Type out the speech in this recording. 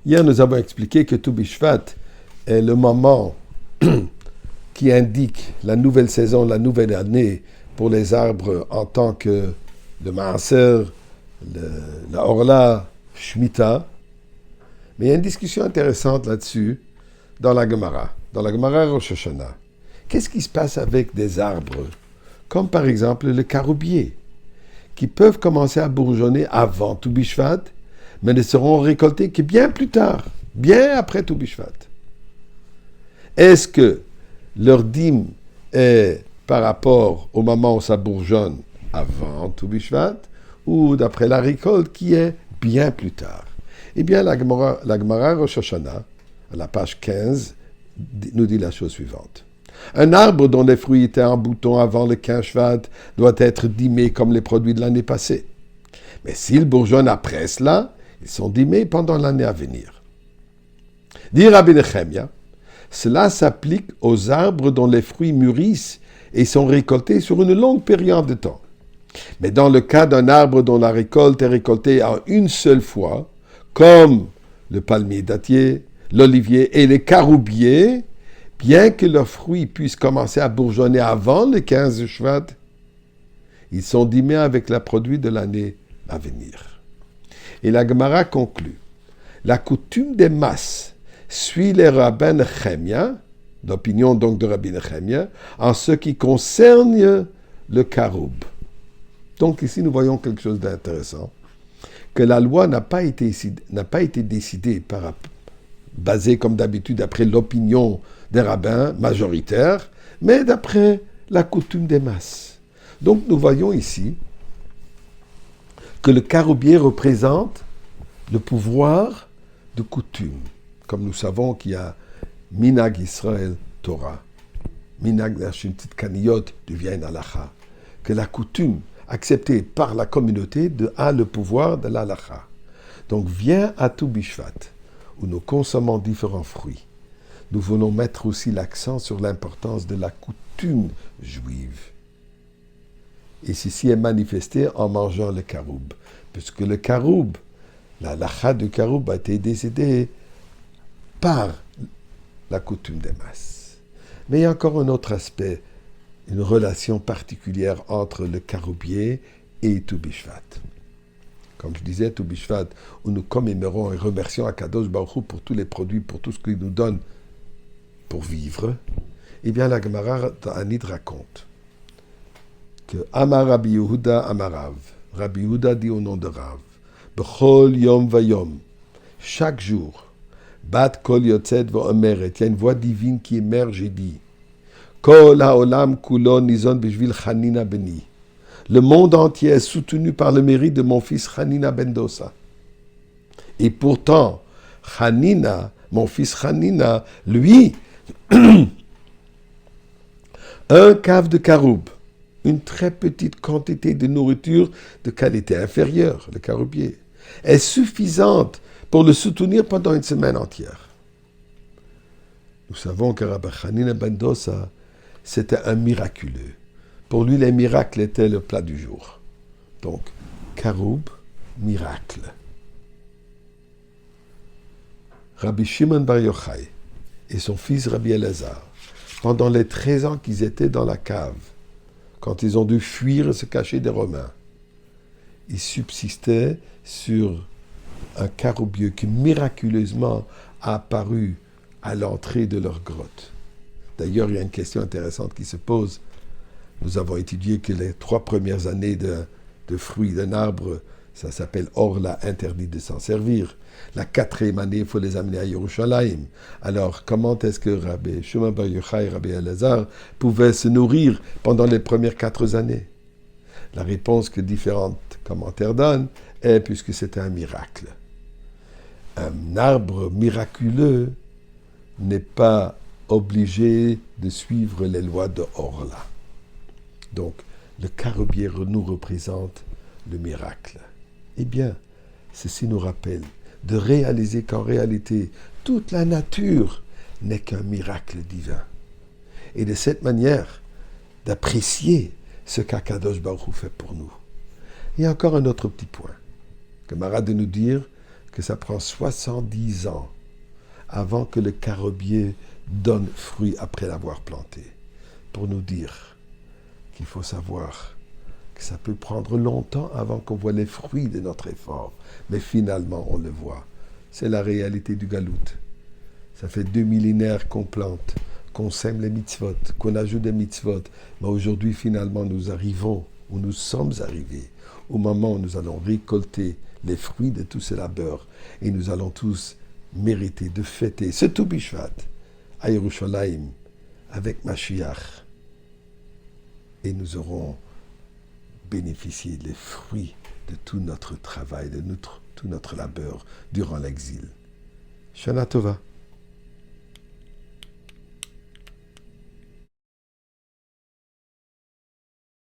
Hier, nous avons expliqué que Tou Bishvat est le moment qui indique la nouvelle saison, la nouvelle année pour les arbres en tant que le Maaser, la Orla, Shemitah. Mais il y a une discussion intéressante là-dessus dans la Gemara Rosh Hashanah. Qu'est-ce qui se passe avec des arbres, comme par exemple le caroubier, qui peuvent commencer à bourgeonner avant Tou Bishvat, mais ne seront récoltés que bien plus tard, bien après Tou Bishvat? Est-ce que leur dîme est par rapport au moment où ça bourgeonne avant Tou Bishvat, ou d'après la récolte qui est bien plus tard? Eh bien, la Gemara Rosh Hashanah, à la page 15, nous dit la chose suivante. Un arbre dont les fruits étaient en bouton avant le 15 Shvat doit être dîmé comme les produits de l'année passée. Mais s'ils bourgeonnent après cela, ils sont dîmés pendant l'année à venir. Dit Rabbi Nechemia, cela s'applique aux arbres dont les fruits mûrissent et sont récoltés sur une longue période de temps. Mais dans le cas d'un arbre dont la récolte est récoltée en une seule fois, comme le palmier dattier, l'olivier et les caroubiers, bien que leurs fruits puissent commencer à bourgeonner avant le 15 Shvat, ils sont dîmés avec le produit de l'année à venir. Et la Gemara conclut, la coutume des masses suit les rabbins Nechemia, l'opinion donc de Rabbi Nechemia, en ce qui concerne le caroub. Donc ici nous voyons quelque chose d'intéressant, que la loi n'a pas été décidée basée comme d'habitude d'après l'opinion des rabbins majoritaires, mais d'après la coutume des masses. Donc nous voyons ici que le caroubier représente le pouvoir de coutume. Comme nous savons qu'il y a Minag Israël Torah, Minag Nashimtit Kaniyot devient Halacha, que la coutume acceptée par la communauté a le pouvoir de l'Halacha. Donc vient à Tou Bishvat, où nous consommons différents fruits. Nous voulons mettre aussi l'accent sur l'importance de la coutume juive. Et ceci est manifesté en mangeant le caroub, puisque le caroub, la halakha du caroub a été décidée par la coutume des masses. Mais il y a encore un autre aspect, une relation particulière entre le caroubier et Tou Bishvat. Comme je disais, Tou Bishvat, où nous commémorons et remercions Akadosh Baruch Hu pour tous les produits, pour tout ce qu'il nous donne pour vivre, eh bien la Gemara Ta'anit raconte que Amar Rabbi Yehuda Amarav, Rabbi Yehuda dit au nom de Rav, Bechol Yom Vayom, chaque jour, Bat Kol Yotzet V'Omeret, il y a une voix divine qui émerge et dit, Kol Haolam Kulon Nizon Bishvil Chanina Beni, le monde entier est soutenu par le mérite de mon fils Chanina ben Dosa. Et pourtant, Chanina, mon fils Chanina, lui, un cave de caroub, une très petite quantité de nourriture de qualité inférieure, le caroubier, est suffisante pour le soutenir pendant une semaine entière. Nous savons que Rabbi Chanina ben Dosa, c'était un miraculeux. Pour lui, les miracles étaient le plat du jour. Donc, caroub, miracle. Rabbi Shimon Bar Yochai et son fils Rabbi Elazar, pendant les 13 ans qu'ils étaient dans la cave, quand ils ont dû fuir et se cacher des Romains, ils subsistaient sur un caroubier qui miraculeusement a apparu à l'entrée de leur grotte. D'ailleurs, il y a une question intéressante qui se pose. Nous avons étudié que les 3 premières années de fruits d'un arbre, ça s'appelle Orla, interdit de s'en servir. La 4e année, il faut les amener à Yerushalayim. Alors, comment est-ce que Rabbi Shimon Bar Yochai et Rabbi Elazar pouvaient se nourrir pendant les premières 4 années? La réponse que différents commentaires donnent est puisque c'était un miracle. Un arbre miraculeux n'est pas obligé de suivre les lois de Orla. Donc, le caroubier nous représente le miracle. Eh bien, ceci nous rappelle de réaliser qu'en réalité, toute la nature n'est qu'un miracle divin. Et de cette manière, d'apprécier ce qu'Akadosh Baruch Hu fait pour nous. Il y a encore un autre petit point. Camarade de nous dire que ça prend 70 ans avant que le carobier donne fruit après l'avoir planté, pour nous dire qu'il faut savoir que ça peut prendre longtemps avant qu'on voit les fruits de notre effort, mais finalement on le voit. C'est la réalité du galout. Ça fait 2 millénaires qu'on plante, qu'on sème les mitzvot, qu'on ajoute des mitzvot, mais aujourd'hui finalement nous arrivons, ou nous sommes arrivés, au moment où nous allons récolter les fruits de tout ce labeur, et nous allons tous mériter de fêter ce Tou Bishvat à Yerushalayim avec Mashiach, et nous aurons bénéficié des fruits de tout notre travail, de tout notre labeur durant l'exil. Shana Tova.